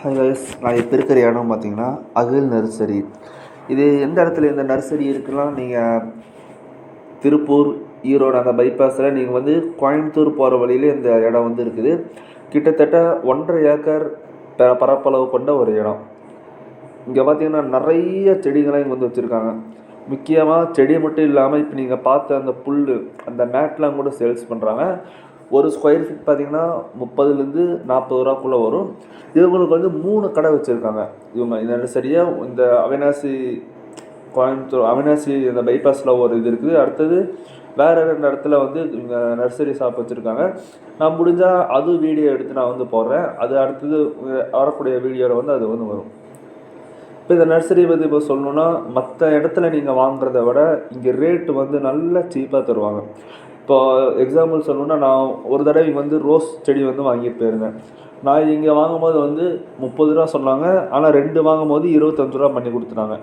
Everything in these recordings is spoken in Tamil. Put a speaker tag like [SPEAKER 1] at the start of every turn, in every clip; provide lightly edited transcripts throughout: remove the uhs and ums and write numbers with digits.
[SPEAKER 1] ஹாய் கைஸ், நான் இப்போ இருக்கிற இடம் பார்த்தீங்கன்னா அகில் நர்சரி. இது எந்த இடத்துல இந்த நர்சரி இருக்குன்னா, நீங்கள் திருப்பூர் ஈரோடு அந்த பைபாஸில் நீங்கள் வந்து கோயம்புத்தூர் போகிற வழியில் இந்த இடம் வந்து இருக்குது. கிட்டத்தட்ட 1.5 ஏக்கர் பரப்பளவு கொண்ட ஒரு இடம். இங்கே பார்த்தீங்கன்னா நிறைய செடிகளை இங்கே வந்து வச்சுருக்காங்க. முக்கியமாக செடி மட்டும் இல்லாமல் இப்போ நீங்கள் பார்த்த அந்த புல், அந்த மேட்லாம் கூட சேல்ஸ் பண்ணுறாங்க. ஒரு ஸ்கொயர் ஃபீட் பார்த்தீங்கன்னா 30லேருந்து 40 ரூபாக்குள்ளே வரும். இவங்களுக்கு வந்து 3 கடை வச்சுருக்காங்க. இவங்க இந்த சரியாக இந்த அவினாசி அந்த பைபாஸில் ஒரு இது இருக்குது. அடுத்தது வேறு 2 இடத்துல வந்து இங்கே நர்சரி ஷாப் வச்சுருக்காங்க. நான் முடிஞ்சால் அது வீடியோ எடுத்து நான் வந்து போடுறேன். அது அடுத்தது வரக்கூடிய வீடியோவில் வந்து அது வந்து வரும். இப்போ இந்த நர்சரி பற்றி இப்போ சொல்லணுன்னா, மற்ற இடத்துல நீங்கள் வாங்குறத விட இங்கே ரேட்டு வந்து நல்லா சீப்பாக தருவாங்க. இப்போ எக்ஸாம்பிள் சொல்லணுன்னா, நான் ஒரு தடவை இங்கே வந்து ரோஸ் செடி வந்து வாங்கிட்டு போயிருந்தேன். நான் இங்கே வாங்கும்போது வந்து 30 ரூபா சொன்னாங்க. ஆனால் 2 வாங்கும்போது 25 ரூபா பண்ணி கொடுத்துட்டாங்க.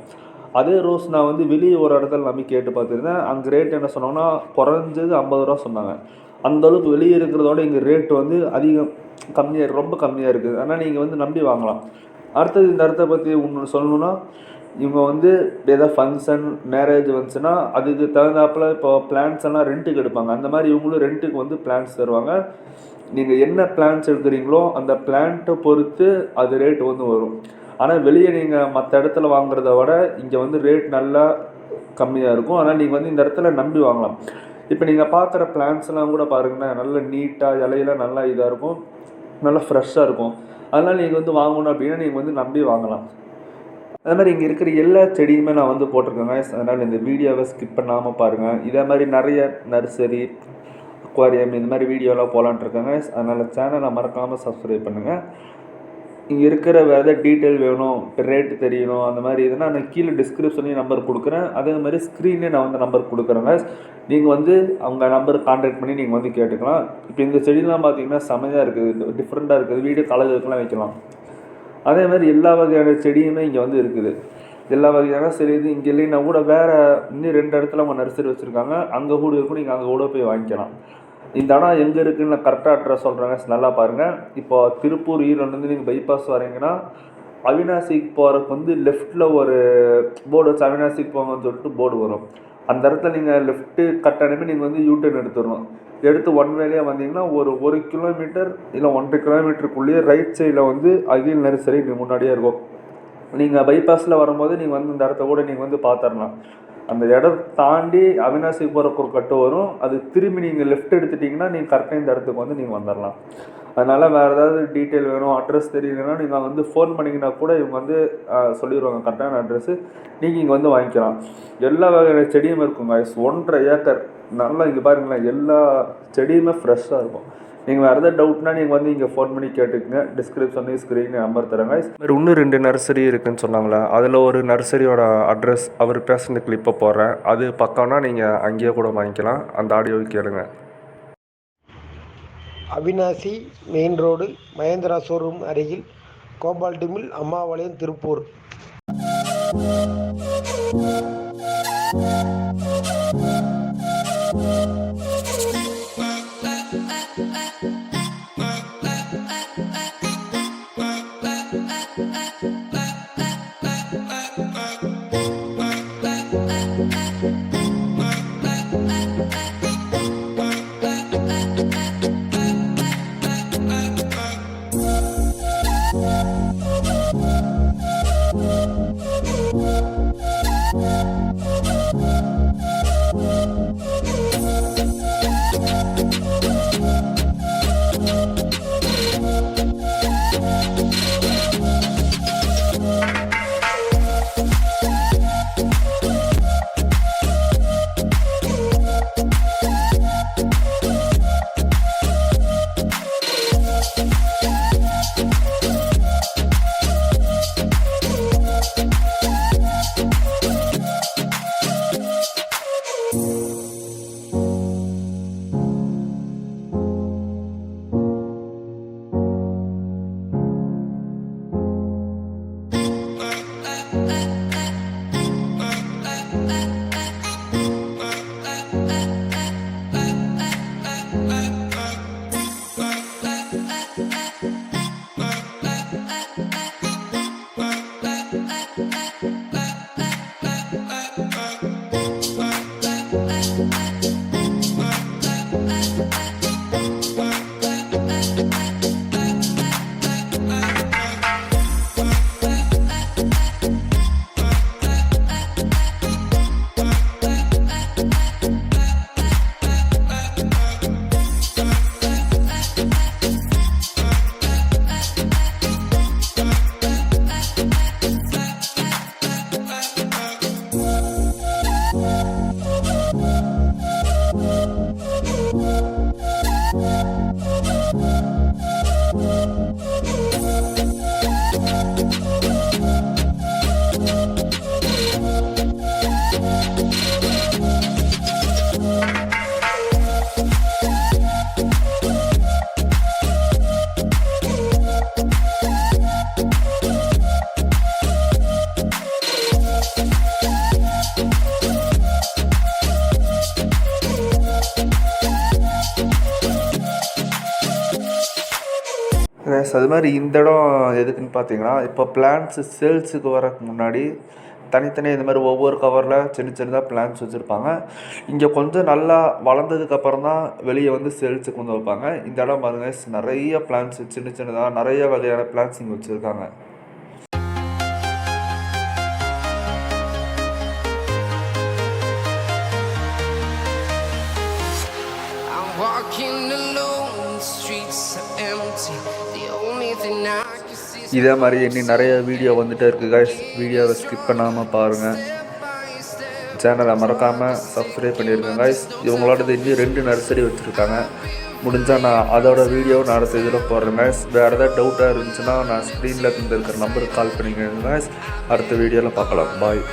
[SPEAKER 1] அதே ரோஸ் நான் வந்து வெளியே ஒரு இடத்துல நம்பி கேட்டு பார்த்துருந்தேன். அங்கே ரேட் என்ன சொன்னாங்கன்னா, குறைஞ்சது 50 ரூபா சொன்னாங்க. அந்தளவுக்கு வெளியே இருக்கிறதோட இங்கே ரேட்டு வந்து ரொம்ப கம்மியாக இருக்குது. ஆனால் நீங்கள் வந்து நம்பி வாங்கலாம். அடுத்தது இந்த இடத்த பற்றி ஒன்று சொல்லணுன்னா, இவங்க வந்து ஏதாவது ஃபங்க்ஷன் மேரேஜ் வந்துச்சுன்னா அதுக்கு தகுந்தாப்பில் இப்போ பிளான்ஸ் எல்லாம் ரெண்ட்டுக்கு எடுப்பாங்க. அந்த மாதிரி இவங்களும் ரெண்ட்டுக்கு வந்து பிளான்ஸ் தருவாங்க. நீங்கள் என்ன பிளான்ஸ் எடுக்கிறீங்களோ அந்த பிளான்ட்டை பொறுத்து அது ரேட் வந்து வரும். ஆனால் வெளியே நீங்கள் மற்ற இடத்துல வாங்குறத விட இங்கே வந்து ரேட் நல்லா கம்மியாக இருக்கும். ஆனால் நீங்கள் வந்து இந்த இடத்துல நம்பி வாங்கலாம். இப்போ நீங்கள் பார்க்குற பிளான்ஸ்லாம் கூட பாருங்கன்னா நல்லா நீட்டாக இலையெல்லாம் நல்லா இதாக இருக்கும், நல்லா ஃப்ரெஷ்ஷாக இருக்கும். அதனால் நீங்கள் வந்து வாங்கணும் அப்படின்னா நீங்கள் வந்து நம்பி வாங்கலாம். அது மாதிரி இங்கே இருக்கிற எல்லா செடியுமே நான் வந்து போட்டிருக்கேங்க. அதனால் இந்த வீடியோவை ஸ்கிப் பண்ணாமல் பாருங்கள். இதே மாதிரி நிறைய நர்சரி, அக்வாரியம் இந்த மாதிரி வீடியோலாம் போகலான்ட்ருக்காங்க. அதனால் சேனலை மறக்காமல் சப்ஸ்கிரைப் பண்ணுங்கள். இங்கே இருக்கிற வேறு எதாவது டீட்டெயில் வேணும், இப்போ ரேட்டு தெரியணும், அந்த மாதிரி இதுனா நான் கீழே டிஸ்கிரிப்ஷன்லேயும் நம்பர் கொடுக்குறேன். அதே மாதிரி ஸ்க்ரீன்லேயே நான் வந்து நம்பர் கொடுக்குறேங்க. நீங்கள் வந்து அவங்க நம்பர் கான்டாக்ட் பண்ணி நீங்கள் வந்து கேட்டுக்கலாம். இப்போ இந்த செடிலாம் பார்த்தீங்கன்னா செமையாக இருக்குது, டிஃப்ரெண்ட்டாக இருக்குது, வீடு கலருக்கெல்லாம் வைக்கலாம். அதே மாதிரி எல்லா வகையான செடியுமே இங்கே வந்து இருக்குது. எல்லா வகையான செடி இது இங்கே இல்லைன்னா கூட வேறு இன்னும் 2 இடத்துல அவங்க நர்சரி வச்சுருக்காங்க. அங்கே கூட இருக்கும், நீங்கள் அங்கே கூட போய் வாங்கிக்கலாம். இந்த இடம் எங்கே இருக்குதுன்னு நான் கரெக்டாக அட்ரஸ் சொல்கிறேங்க, நல்லா பாருங்கள். இப்போ திருப்பூர் ஈரோடுலேருந்து நீங்கள் பைபாஸ் வரீங்கன்னா அவினாசிக்கு போகிறதுக்கு வந்து லெஃப்ட்டில் ஒரு போர்டு வச்சு அவினாசிக்கு போங்கன்னு சொல்லிட்டு போர்டு வரும். அந்த இடத்துல நீங்கள் லெஃப்ட்டு கட்டானமே நீங்கள் வந்து யூடர்ன் எடுத்துடணும். எடுத்து ஒன் வேலையாக வந்தீங்கன்னா ஒரு 1 கிலோமீட்டர் இல்லை 1.5 கிலோமீட்டருக்குள்ளேயே ரைட் சைடில் வந்து அகில் நர்சரி முன்னாடியே இருக்கும். நீங்கள் பைபாஸில் வரும்போது நீங்கள் வந்து இந்த இடத்த கூட நீங்கள் வந்து பார்த்துடலாம். அந்த இடம் தாண்டி அவினாசிக்கு போகிறக்கு ஒரு கட்டு வரும். அது திரும்பி நீங்கள் லெஃப்ட் எடுத்துட்டிங்கன்னா நீங்கள் கரெக்டாக இந்த இடத்துக்கு வந்து நீங்கள் வந்துடலாம். அதனால் வேறு ஏதாவது டீட்டெயில் வேணும், அட்ரஸ் தெரியலன்னா நீங்கள் வந்து ஃபோன் பண்ணிங்கன்னா கூட இவங்க வந்து சொல்லிடுவாங்க கரெக்டான அட்ரெஸ்ஸு. நீங்கள் இங்கே வந்து வாங்கிக்கலாம். எல்லா வகையான செடியும் இருக்குங்க. 1.5 ஏக்கர் நல்லா இங்கே பாருங்களேன், எல்லா செடியுமே ஃப்ரெஷ்ஷாக இருக்கும். நீங்கள் வேறு எதாவது டவுட்னா நீங்கள் வந்து இங்கே ஃபோன் பண்ணி கேட்டுக்குங்க. டிஸ்கிரிப்ஷன்லேயும் ஸ்க்ரீன் நம்பர் தரேங்க. வேறு இன்னும் 2 நர்சரி இருக்குதுன்னு சொன்னாங்களே, அதில் ஒரு நர்சரியோட அட்ரஸ் அவர் பேசுன கிளிப்பை போடுறேன். அது பக்கம்னா நீங்கள் அங்கேயே கூட வாங்கிக்கலாம். அந்த ஆடியோவை கேளுங்க.
[SPEAKER 2] Avinashi main road, Mahindra showroom அருகில், Cobalt mill, Ammapalayam, Tiruppur.
[SPEAKER 1] Guys. அது மாதிரி இந்த இடம் எதுக்குன்னு பார்த்தீங்கன்னா, இப்போ பிளான்ட்ஸு சேல்ஸுக்கு வரக்கு முன்னாடி தனித்தனியாக இந்த மாதிரி ஒவ்வொரு கவரில் சின்னதாக பிளான்ட்ஸ் வச்சுருப்பாங்க. இங்கே கொஞ்சம் நல்லா வளர்ந்ததுக்கப்புறம் தான் வெளியே வந்து சேல்ஸுக்கு வந்து வைப்பாங்க. இந்த இடம் பாருங்க guys, நிறைய பிளான்ட்ஸ் சின்னதாக நிறைய வகையான பிளான்ட்ஸ் இங்கே வச்சுருக்காங்க. இதே மாதிரி இன்னும் நிறைய வீடியோ வந்துகிட்டே இருக்குது கைஸ். வீடியோவை ஸ்கிப் பண்ணாமல் பாருங்கள். சேனலை மறக்காமல் சப்ஸ்கிரைப் பண்ணியிருக்கேன் கைஸ். இவங்களோடது இன்னும் 2 நர்சரி வச்சுருக்காங்க. முடிஞ்சால் நான் அதோட வீடியோ நான் அடுத்த இதில் போடுறேன் கைஸ். வேறு ஏதாவது டவுட்டாக இருந்துச்சுன்னா நான் ஸ்க்ரீனில் இருக்கிற நம்பருக்கு கால் பண்ணிக்கிறேன் கைஸ். அடுத்த வீடியோவில் பார்க்கலாம். பாய்.